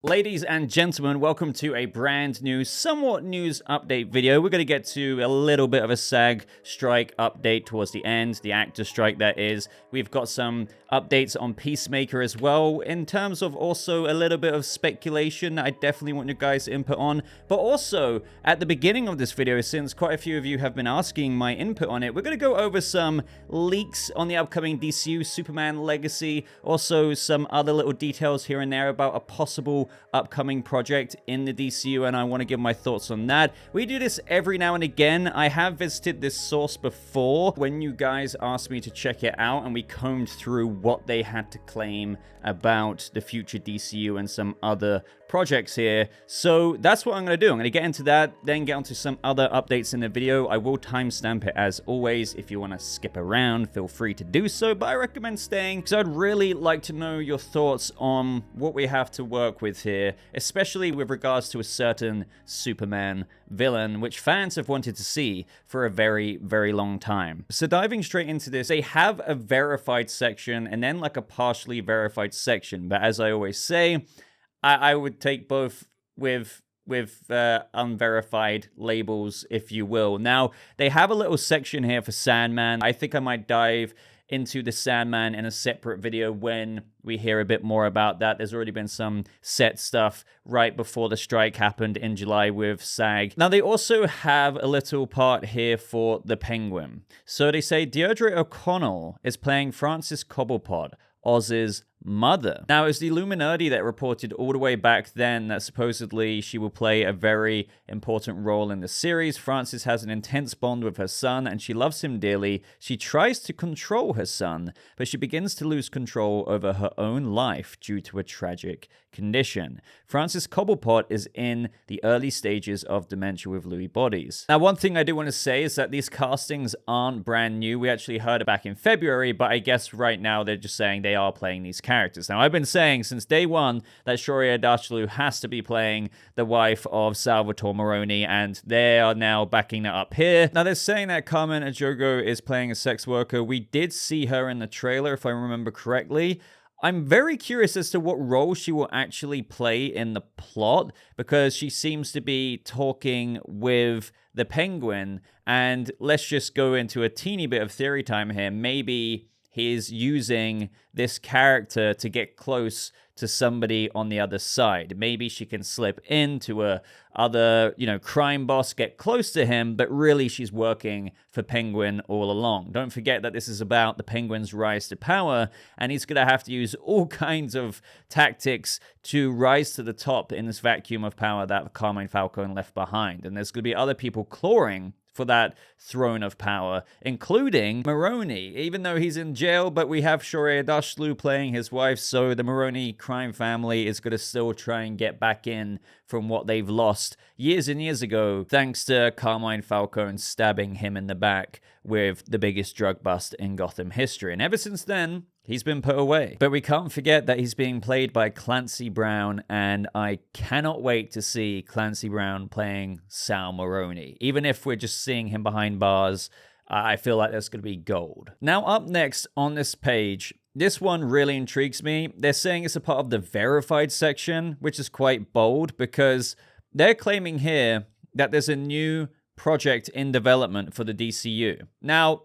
Ladies and gentlemen, welcome to a brand new, somewhat news update video. We're going to get to a little bit of a SAG strike update towards the end, the actor strike that is. We've got some updates on Peacemaker as well, in terms of also a little bit of speculation I definitely want your guys' input on. But also, at the beginning of this video, since quite a few of you have been asking my input on it, we're going to go over some leaks on the upcoming DCU Superman Legacy, also some other little details here and there about a possible upcoming project in the DCU, and I want to give my thoughts on that. We do this every now and again. I have visited this source before when you guys asked me to check it out, and we combed through what they had to claim about the future DCU and some other projects here. So that's what I'm going to do. I'm going to get into that, then get onto some other updates in the video. I will timestamp it as always. If you want to skip around, feel free to do so, but I recommend staying because I'd really like to know your thoughts on what we have to work with here, especially with regards to a certain Superman villain, which fans have wanted to see for a very, very long time. So diving straight into this, they have a verified section and then like a partially verified section, but as I always say, I would take both with unverified labels, if you will. Now, they have a little section here for Sandman. I think I might dive into the Sandman in a separate video when we hear a bit more about that. There's already been some set stuff right before the strike happened in July with SAG. Now, they also have a little part here for the Penguin. So they say Deirdre O'Connell is playing Frances Cobblepot, Oz's mother. Now, it's the Illuminati that reported all the way back then that supposedly she will play a very important role in the series. Frances has an intense bond with her son, and she loves him dearly. She tries to control her son, but she begins to lose control over her own life due to a tragic condition. Frances Cobblepot is in the early stages of dementia with Lewy bodies. Now, one thing I do want to say is that these castings aren't brand new. We actually heard it back in February, but I guess right now they're just saying they are playing these characters. Now, I've been saying since day one that Shoria Dashloo has to be playing the wife of Salvatore Maroni, and they are now backing that up here. Now, they're saying that Carmen Ejogo is playing a sex worker. We did see her in the trailer, if I remember correctly. I'm very curious as to what role she will actually play in the plot, because she seems to be talking with the Penguin, and let's just go into a teeny bit of theory time here. Maybe he's using this character to get close to somebody on the other side. Maybe she can slip into a other, crime boss, get close to him, but really she's working for Penguin all along. Don't forget that this is about the Penguin's rise to power, and he's going to have to use all kinds of tactics to rise to the top in this vacuum of power that Carmine Falcone left behind. And there's going to be other people clawing for that throne of power, including Maroni, even though he's in jail, but we have Shoria Dashloo playing his wife, so the Maroni crime family is going to still try and get back in from what they've lost years and years ago, thanks to Carmine Falcone stabbing him in the back with the biggest drug bust in Gotham history. And ever since then, he's been put away. But we can't forget that he's being played by Clancy Brown, and I cannot wait to see Clancy Brown playing Sal Maroni. Even if we're just seeing him behind bars, I feel like that's going to be gold. Now, up next on this page, this one really intrigues me. They're saying it's a part of the verified section, which is quite bold because they're claiming here that there's a new project in development for the DCU. Now,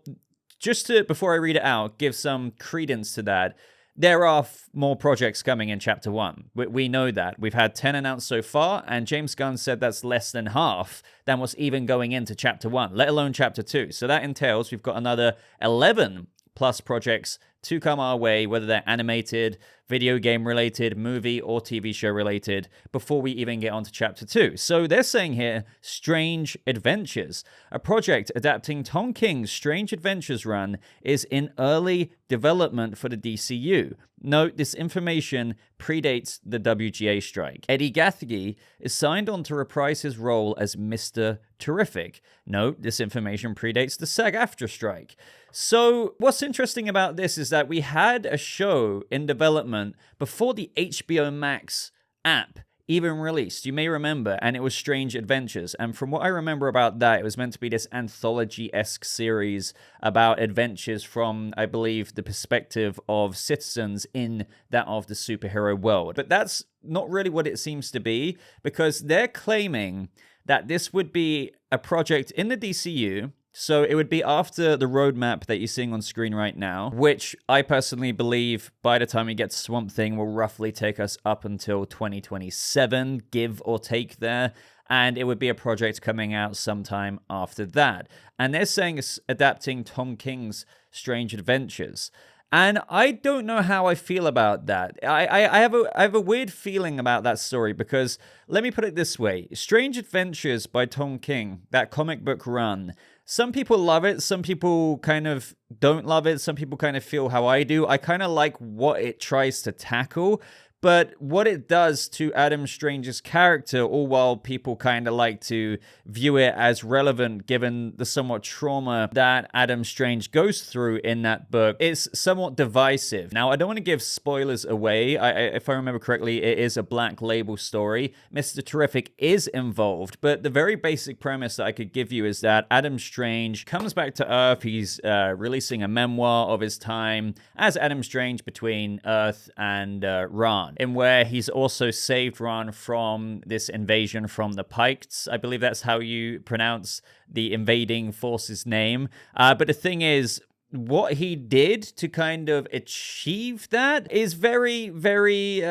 just to, before I read it out, give some credence to that, there are more projects coming in Chapter 1. We know that. We've had 10 announced so far, and James Gunn said that's less than half than what's even going into Chapter 1, let alone Chapter 2. So that entails we've got another 11 plus projects to come our way, whether they're animated, video game related, movie or TV show related, before we even get onto Chapter 2. So they're saying here, Strange Adventures. A project adapting Tom King's Strange Adventures run is in early development for the DCU. Note, this information predates the WGA strike. Eddie Gathegi is signed on to reprise his role as Mr. Terrific. Note, this information predates the SAG-AFTRA strike. So what's interesting about this is that we had a show in development before the HBO Max app even released. You may remember, and it was Strange Adventures. And from what I remember about that, it was meant to be this anthology-esque series about adventures from, I believe, the perspective of citizens in that of the superhero world. But that's not really what it seems to be, because they're claiming that this would be a project in the DCU. So it would be after the roadmap that you're seeing on screen right now, which I personally believe by the time we get to Swamp Thing will roughly take us up until 2027, give or take there. And it would be a project coming out sometime after that. And they're saying it's adapting Tom King's Strange Adventures. And I don't know how I feel about that. I have a weird feeling about that story, because let me put it this way. Strange Adventures by Tom King, that comic book run, some people love it, some people kind of don't love it, some people kind of feel how I do. I kind of like what it tries to tackle, but what it does to Adam Strange's character, all while people kind of like to view it as relevant given the somewhat trauma that Adam Strange goes through in that book, is somewhat divisive. Now, I don't want to give spoilers away. If I remember correctly, it is a Black Label story. Mr. Terrific is involved, but the very basic premise that I could give you is that Adam Strange comes back to Earth. He's releasing a memoir of his time as Adam Strange between Earth and Ran, in where he's also saved Ran from this invasion from the Pikes. I believe that's how you pronounce the invading force's name. But the thing is, what he did to kind of achieve that is very, very,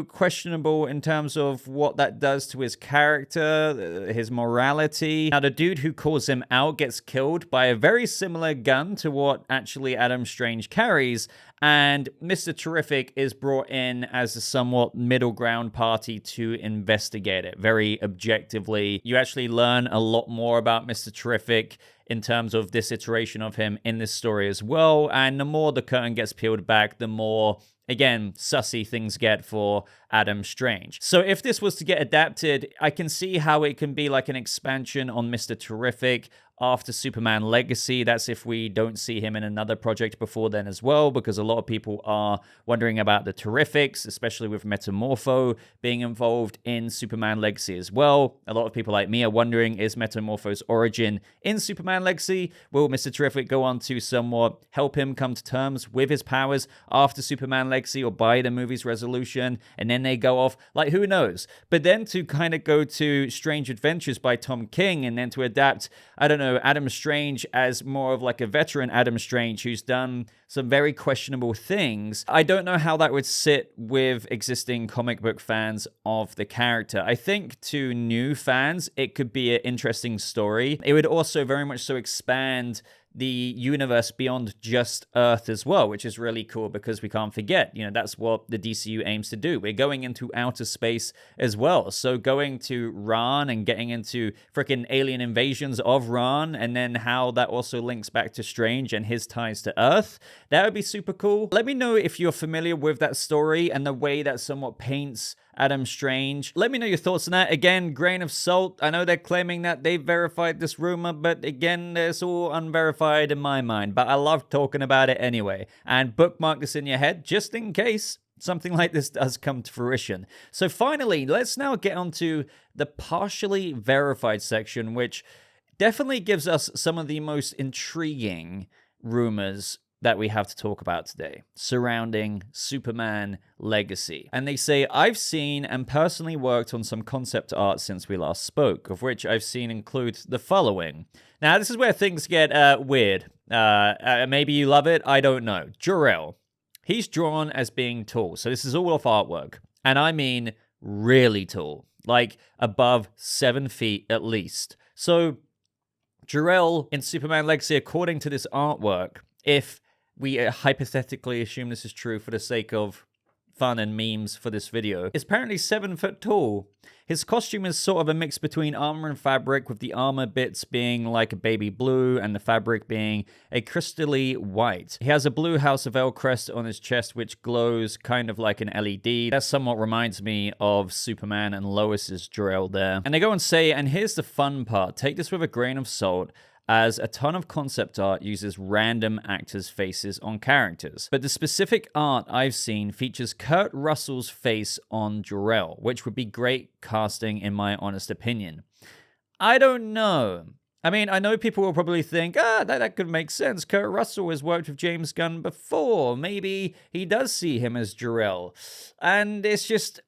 questionable in terms of what that does to his character, his morality. Now, the dude who calls him out gets killed by a very similar gun to what actually Adam Strange carries, and Mr. Terrific is brought in as a somewhat middle ground party to investigate it very objectively. You actually learn a lot more about Mr. Terrific in terms of this iteration of him in this story as well. And the more the curtain gets peeled back, the more, again, sussy things get for Adam Strange. So if this was to get adapted, I can see how it can be like an expansion on Mr. Terrific after Superman Legacy. That's if we don't see him in another project before then as well, because a lot of people are wondering about the Terrifics, especially with Metamorpho being involved in Superman Legacy as well. A lot of people like me are wondering, is Metamorpho's origin in Superman Legacy? Will Mr. Terrific go on to somewhat help him come to terms with his powers after Superman Legacy or by the movie's resolution, and then they go off? Like, who knows? But then to kind of go to Strange Adventures by Tom King, and then to adapt, I don't know, Adam Strange as more of like a veteran Adam Strange who's done some very questionable things, I don't know how that would sit with existing comic book fans of the character. I think to new fans, it could be an interesting story. It would also very much so expand the universe beyond just Earth as well, which is really cool, because we can't forget, that's what the DCU aims to do. We're going into outer space as well. So going to Ran and getting into freaking alien invasions of Ran, and then how that also links back to Strange and his ties to Earth, that would be super cool. Let me know if you're familiar with that story and the way that somewhat paints Adam Strange. Let me know your thoughts on that. Again, grain of salt. I know they're claiming that they verified this rumor, but again, it's all unverified in my mind. But I love talking about it anyway. And bookmark this in your head just in case something like this does come to fruition. So finally, let's now get onto the partially verified section, which definitely gives us some of the most intriguing rumors that we have to talk about today surrounding Superman Legacy. And they say, I've seen and personally worked on some concept art since we last spoke, of which I've seen include the following. Now, this is where things get weird. Maybe you love it, I don't know. Jor-El. He's drawn as being tall, so this is all off artwork. And I mean really tall, like above 7 feet at least. So Jor-El in Superman Legacy, according to this artwork, if we hypothetically assume this is true for the sake of fun and memes for this video, is apparently 7 foot tall. His costume is sort of a mix between armor and fabric, with the armor bits being like a baby blue and the fabric being a crystally white. He has a blue House of El crest on his chest, which glows kind of like an LED. That somewhat reminds me of Superman and Lois's Jor-El there. And they go and say, and here's the fun part, take this with a grain of salt, as a ton of concept art uses random actors' faces on characters. But the specific art I've seen features Kurt Russell's face on Jor-El, which would be great casting in my honest opinion. I don't know. I mean, I know people will probably think, that could make sense. Kurt Russell has worked with James Gunn before. Maybe he does see him as Jor-El. And it's just,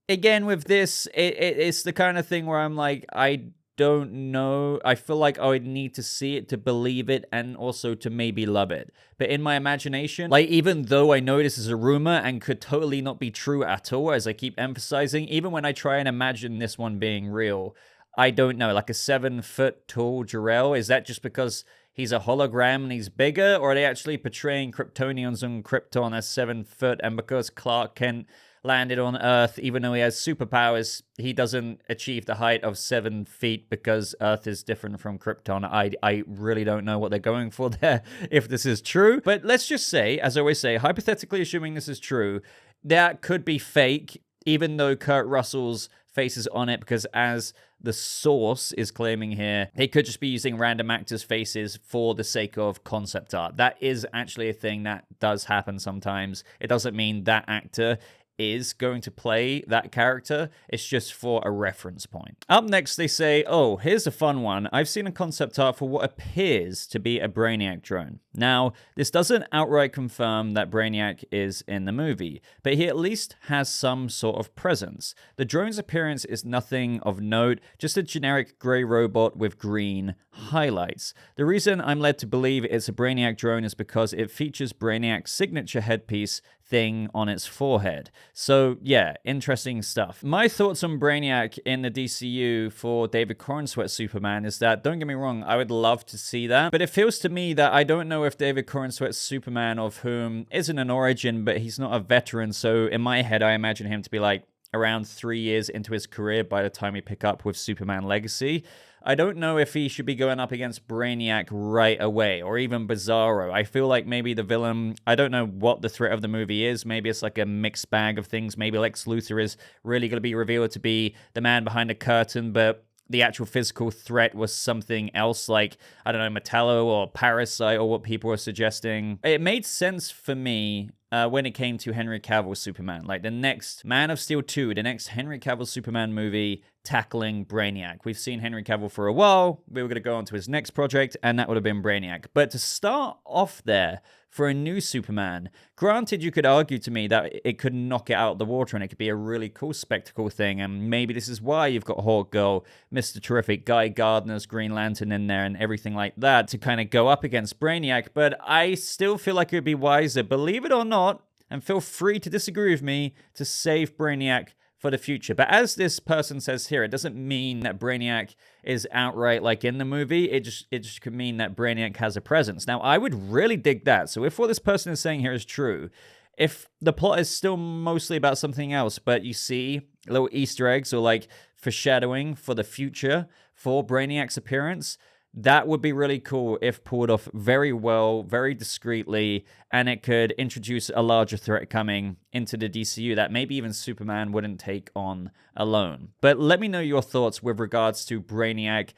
again, with this, it's the kind of thing where I'm like, I don't know. I feel like I would need to see it to believe it and also to maybe love it. But in my imagination, like, even though I know this is a rumor and could totally not be true at all, as I keep emphasizing, even when I try and imagine this one being real, I don't know, like a 7-foot tall Jor-El, is that just because he's a hologram and he's bigger, or are they actually portraying Kryptonians on Krypton as 7 foot, and because Clark Kent landed on Earth, even though he has superpowers, he doesn't achieve the height of 7 feet because Earth is different from Krypton? I really don't know what they're going for there, if this is true. But let's just say, as I always say, hypothetically assuming this is true, that could be fake, even though Kurt Russell's face is on it, because as the source is claiming here, they could just be using random actors' faces for the sake of concept art. That is actually a thing that does happen sometimes. It doesn't mean that actor is going to play that character. It's just for a reference point. Up next, they say, oh, here's a fun one. I've seen a concept art for what appears to be a Brainiac drone. Now, this doesn't outright confirm that Brainiac is in the movie, but he at least has some sort of presence. The drone's appearance is nothing of note, just a generic gray robot with green highlights. The reason I'm led to believe it's a Brainiac drone is because it features Brainiac's signature headpiece thing on its forehead. So yeah, interesting stuff. My thoughts on Brainiac in the DCU for David Corenswet's Superman is that, don't get me wrong, I would love to see that, but it feels to me that I don't know if David Corenswet's Superman, of whom isn't an origin, but he's not a veteran, so in my head I imagine him to be like around 3 years into his career by the time we pick up with Superman Legacy. I don't know if he should be going up against Brainiac right away, or even Bizarro. I feel like maybe the villain, I don't know what the threat of the movie is. Maybe it's like a mixed bag of things. Maybe Lex Luthor is really going to be revealed to be the man behind the curtain, but the actual physical threat was something else, like, I don't know, Metallo or Parasite or what people were suggesting. It made sense for me when it came to Henry Cavill's Superman. Like the next Man of Steel 2, the next Henry Cavill Superman movie tackling Brainiac. We've seen Henry Cavill for a while. We were going to go on to his next project, and that would have been Brainiac. But to start off there for a new Superman, granted, you could argue to me that it could knock it out of the water and it could be a really cool spectacle thing, and maybe this is why you've got Hawk Girl, Mr. Terrific, Guy Gardner's Green Lantern in there and everything like that to kind of go up against Brainiac. But I still feel like it would be wiser, believe it or not, and feel free to disagree with me, to save Brainiac for the future. But as this person says here, it doesn't mean that Brainiac is outright like in the movie. It just could mean that Brainiac has a presence. Now, I would really dig that. So if what this person is saying here is true, if the plot is still mostly about something else, but you see little Easter eggs or like foreshadowing for the future for Brainiac's appearance, that would be really cool if pulled off very well, very discreetly, and it could introduce a larger threat coming into the DCU that maybe even Superman wouldn't take on alone. But let me know your thoughts with regards to Brainiac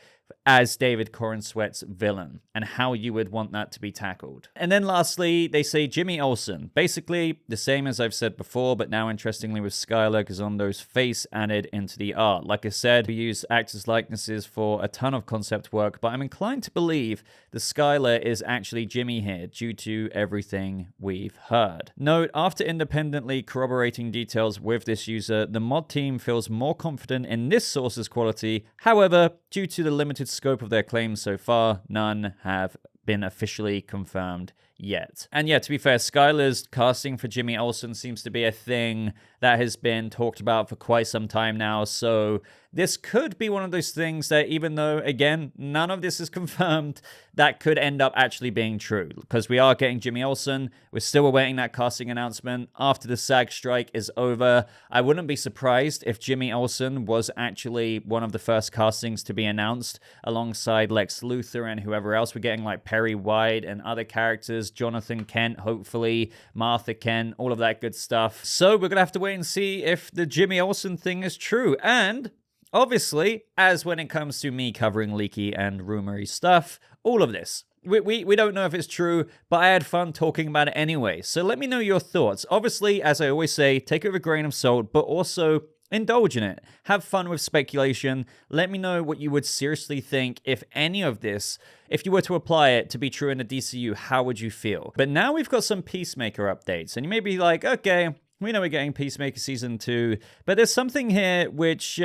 as David Corenswet's villain and how you would want that to be tackled. And then lastly, they say Jimmy Olsen. Basically the same as I've said before, but now interestingly with Skylar Gazondo's face added into the art. Like I said, we use actors' likenesses for a ton of concept work, but I'm inclined to believe the Skylar is actually Jimmy here due to everything we've heard. Note, after independently corroborating details with this user, the mod team feels more confident in this source's quality. However, due to the limited scope of their claims so far, none have been officially confirmed yet. And yeah, to be fair, Skylar's casting for Jimmy Olsen seems to be a thing that has been talked about for quite some time now, so this could be one of those things that, even though, again, none of this is confirmed, that could end up actually being true, because we are getting Jimmy Olsen. We're still awaiting that casting announcement after the SAG strike is over. I wouldn't be surprised if Jimmy Olsen was actually one of the first castings to be announced, alongside Lex Luthor and whoever else. We're getting like Perry White and other characters, Jonathan Kent, hopefully, Martha Kent, all of that good stuff. So we're going to have to wait and see if the Jimmy Olsen thing is true. And obviously, as when it comes to me covering leaky and rumory stuff, all of this, we don't know if it's true, but I had fun talking about it anyway. So let me know your thoughts. Obviously, as I always say, take it with a grain of salt, but also indulge in it. Have fun with speculation. Let me know what you would seriously think if any of this, if you were to apply it to be true in the DCU, how would you feel? But now we've got some Peacemaker updates, and you may be like, okay, we know we're getting Peacemaker Season 2, but there's something here which,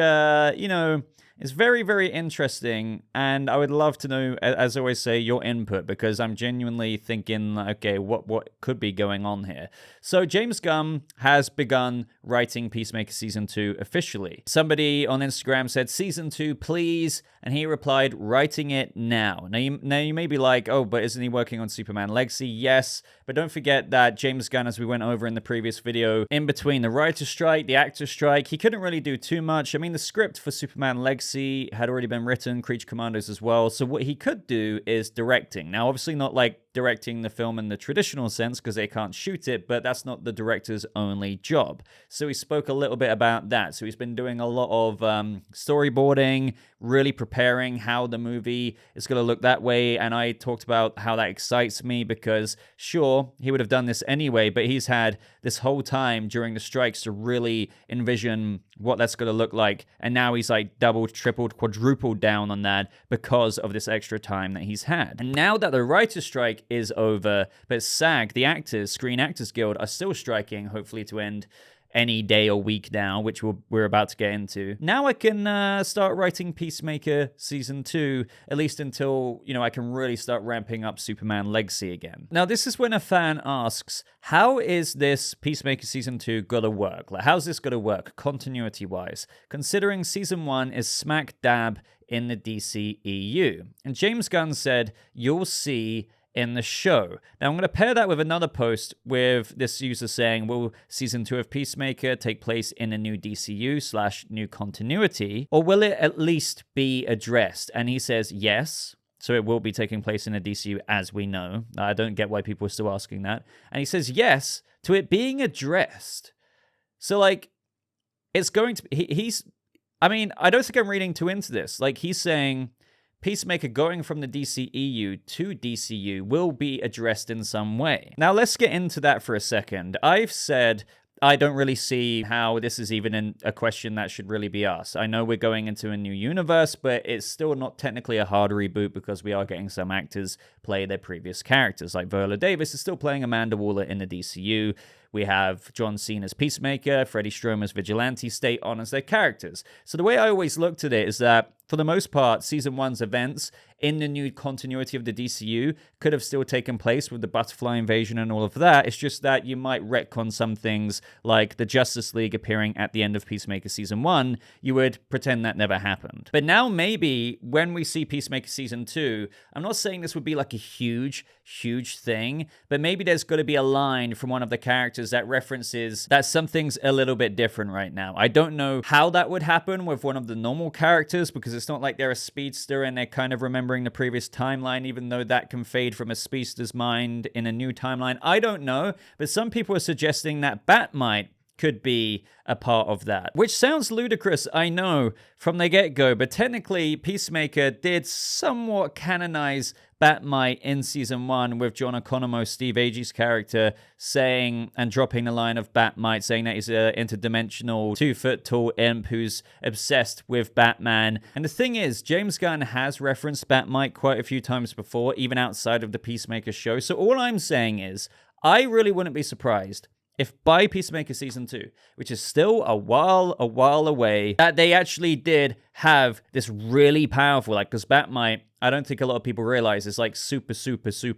is very, very interesting, and I would love to know, as I always say, your input, because I'm genuinely thinking, okay, what could be going on here? So James Gunn has begun writing Peacemaker Season 2 officially. Somebody on Instagram said, Season 2, please, and he replied, writing it now. Now you may be like, oh, but isn't he working on Superman Legacy? Yes, but don't forget that James Gunn, as we went over in the previous video, in between the writer's strike, the actor's strike, he couldn't really do too much. I mean, the script for Superman Legacy had already been written, Creature Commandos as well, so what he could do is directing. Now, obviously not like directing the film in the traditional sense, because they can't shoot it, but that's not the director's only job. So he spoke a little bit about that. So he's been doing a lot of storyboarding, really preparing how the movie is going to look that way, and I talked about how that excites me, because sure, he would have done this anyway, but he's had this whole time during the strikes to really envision what that's going to look like, and now he's like doubled, tripled, quadrupled down on that because of this extra time that he's had. And now that the writer's strike is over, but SAG, the actors, Screen Actors Guild, are still striking, hopefully to end any day or week now, which we're about to get into. Now I can start writing Peacemaker Season 2, at least until, I can really start ramping up Superman Legacy again. Now, this is when a fan asks, how is this Peacemaker Season 2 gonna work? Like, how's this gonna work, continuity-wise, considering Season 1 is smack dab in the DCEU? And James Gunn said, you'll see in the show. Now, I'm going to pair that with another post with this user saying, will Season 2 of Peacemaker take place in a new DCU/new continuity, or will it at least be addressed? And he says yes. So it will be taking place in a DCU as we know. I don't get why people are still asking that. And he says yes to it being addressed. So, like, it's going to be... I don't think I'm reading too into this. Like, he's saying Peacemaker going from the DCEU to DCU will be addressed in some way. Now, let's get into that for a second. I've said I don't really see how this is even a question that should really be asked. I know we're going into a new universe, but it's still not technically a hard reboot because we are getting some actors play their previous characters. Like Viola Davis is still playing Amanda Waller in the DCU. We have John Cena's Peacemaker, Freddie Stromer's Vigilante stay on as their characters. So the way I always looked at it is that, for the most part, Season 1's events in the new continuity of the DCU could have still taken place with the Butterfly Invasion and all of that. It's just that you might retcon some things, like the Justice League appearing at the end of Peacemaker Season 1. You would pretend that never happened. But now maybe when we see Peacemaker Season 2, I'm not saying this would be like a huge thing, but maybe there's got to be a line from one of the characters that references that something's a little bit different right now. I don't know how that would happen with one of the normal characters, because it's not like they're a speedster and they're kind of remembering the previous timeline, even though that can fade from a speedster's mind in a new timeline. I don't know, but some people are suggesting that Batmite could be a part of that, which sounds ludicrous, I know, from the get-go, but technically Peacemaker did somewhat canonize Batmite in Season 1 with John Economou, Steve Agee's character, saying and dropping the line of Batmite, saying that he's an interdimensional 2-foot-tall imp who's obsessed with Batman. And the thing is, James Gunn has referenced Batmite quite a few times before, even outside of the Peacemaker show. So all I'm saying is, I really wouldn't be surprised if by Peacemaker Season 2, which is still a while away, that they actually did have this really powerful, like, because Batmite, I don't think a lot of people realize, is like super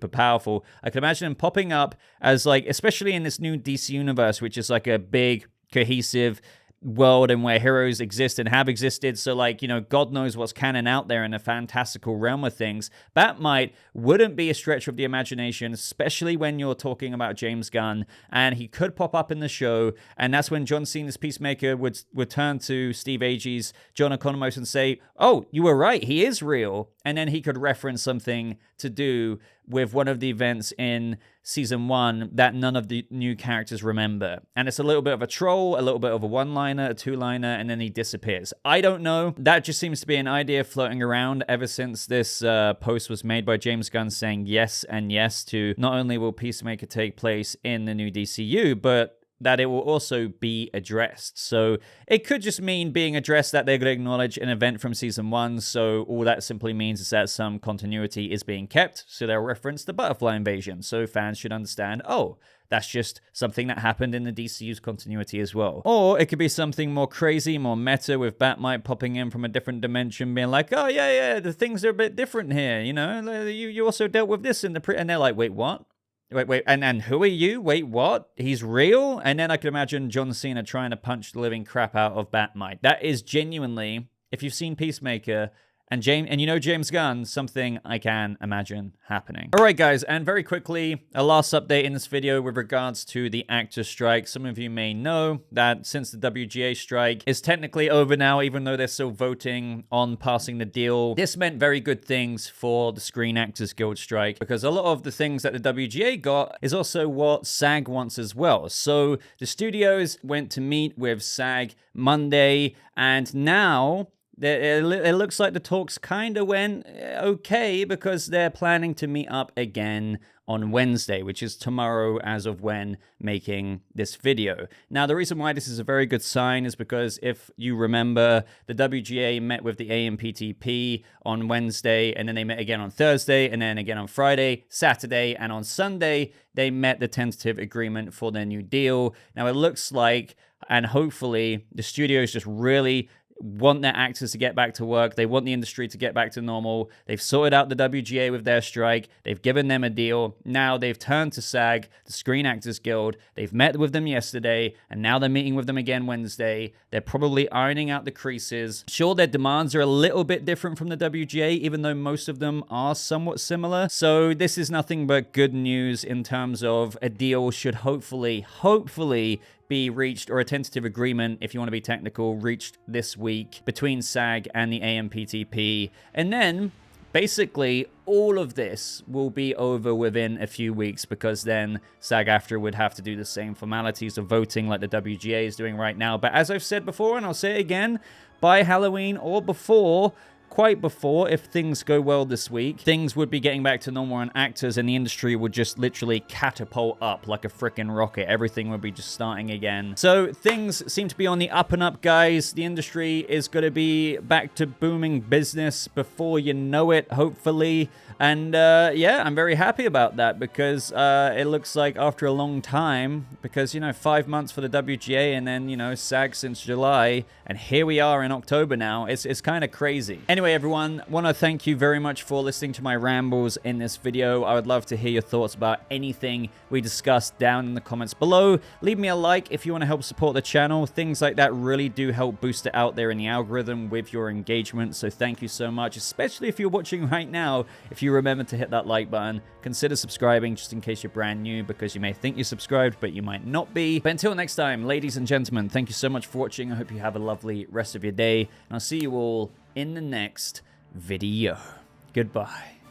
powerful. I can imagine him popping up as, like, especially in this new DC universe, which is like a big, cohesive world and where heroes exist and have existed. So, like, God knows what's canon out there in the fantastical realm of things. Batmite wouldn't be a stretch of the imagination, especially when you're talking about James Gunn, and he could pop up in the show, and that's when John Cena's Peacemaker would turn to Steve Agee's John Economou and say, oh, you were right, he is real, and then he could reference something to do with one of the events in season 1 that none of the new characters remember. And it's a little bit of a troll, a little bit of a one-liner, a two-liner, and then he disappears. I don't know. That just seems to be an idea floating around ever since this post was made by James Gunn saying yes and yes to not only will Peacemaker take place in the new DCU, but that it will also be addressed. So it could just mean being addressed that they're going to acknowledge an event from season 1. So all that simply means is that some continuity is being kept. So they'll reference the butterfly invasion. So fans should understand, oh, that's just something that happened in the DCU's continuity as well. Or it could be something more crazy, more meta, with Batmite popping in from a different dimension, being like, oh, yeah, the things are a bit different here. You know, you also dealt with this in the and they're like, wait, what? Wait, and who are you? Wait, what? He's real? And then I could imagine John Cena trying to punch the living crap out of Batmite. That is genuinely, if you've seen Peacemaker, and you know James Gunn, something I can imagine happening. All right, guys, and very quickly, a last update in this video with regards to the actor strike. Some of you may know that since the WGA strike is technically over now, even though they're still voting on passing the deal, this meant very good things for the Screen Actors Guild strike, because a lot of the things that the WGA got is also what SAG wants as well. So the studios went to meet with SAG Monday, and now it looks like the talks kind of went okay, because they're planning to meet up again on Wednesday, which is tomorrow as of when making this video. Now, the reason why this is a very good sign is because if you remember, the WGA met with the AMPTP on Wednesday, and then they met again on Thursday, and then again on Friday, Saturday, and on Sunday, they met the tentative agreement for their new deal. Now, it looks like, and hopefully, the studios just really want their actors to get back to work. They want the industry to get back to normal. They've sorted out the WGA with their strike. They've given them a deal. Now they've turned to SAG, the Screen Actors Guild. They've met with them yesterday, and now they're meeting with them again Wednesday. They're probably ironing out the creases. Sure, their demands are a little bit different from the WGA, even though most of them are somewhat similar. So this is nothing but good news in terms of a deal should hopefully be reached, or a tentative agreement, if you want to be technical, reached this week between SAG and the AMPTP. And then basically all of this will be over within a few weeks, because then SAG-AFTRA would have to do the same formalities of voting like the WGA is doing right now. But as I've said before, and I'll say it again, by Halloween or before, quite before, if things go well this week, things would be getting back to normal, and actors in the industry would just literally catapult up like a freaking rocket. Everything would be just starting again. So things seem to be on the up and up, guys. The industry is going to be back to booming business before you know it, hopefully. And yeah, I'm very happy about that, because it looks like after a long time, because, you know, 5 months for the WGA, and then, you know, SAG since July, and here we are in October now. It's kind of crazy. Anyway, everyone, want to thank you very much for listening to my rambles in this video. I would love to hear your thoughts about anything we discussed down in the comments below. Leave me a like if you want to help support the channel. Things like that really do help boost it out there in the algorithm with your engagement. So thank you so much, especially if you're watching right now. If you remember to hit that like button, consider subscribing just in case you're brand new, because you may think you're subscribed, but you might not be. But until next time, ladies and gentlemen, thank you so much for watching. I hope you have a lovely rest of your day, and I'll see you all in the next video. Goodbye.